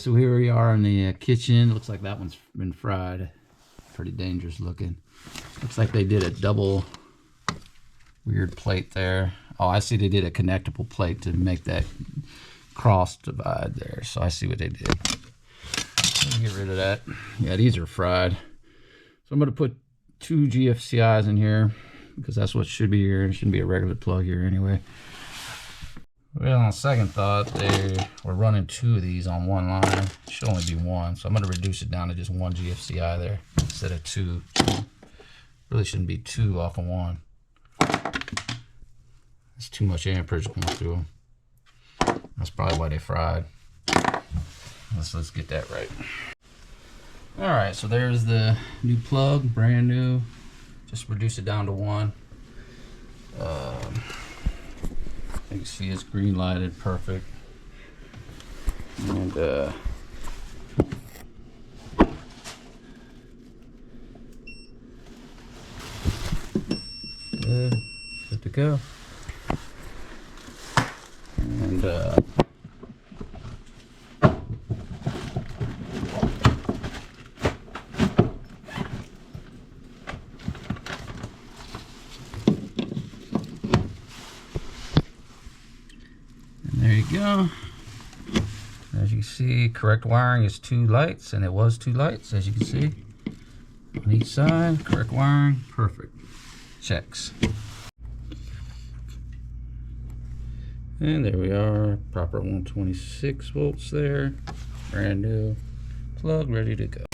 so here we are in the kitchen. Looks like that one's been fried. Pretty dangerous looking. Looks like they did a double weird plate there. Oh, I see they did a connectable plate to make that cross divide there. So I see what they did. Let me get rid of that. Yeah, these are fried. So I'm going to put 2 GFCIs in here because that's what should be here. It shouldn't be a regular plug here anyway. Well, on second thought, they were running 2 of these on one line. It should only be 1, so I'm going to reduce it down to just 1 GFCI there instead of 2. Really shouldn't be 2 off of 1. It's too much amperage going through them. That's probably why they fried. Let's get that right. All right, so there's the new plug, brand new. Just reduce it down to 1. You can see it's green lighted, perfect. And good to go. And there you go. As you can see, correct wiring is 2 lights, and it was 2 lights, as you can see. On each side, correct wiring, perfect. Checks. And there we are, proper 126 volts there. Brand new plug, ready to go.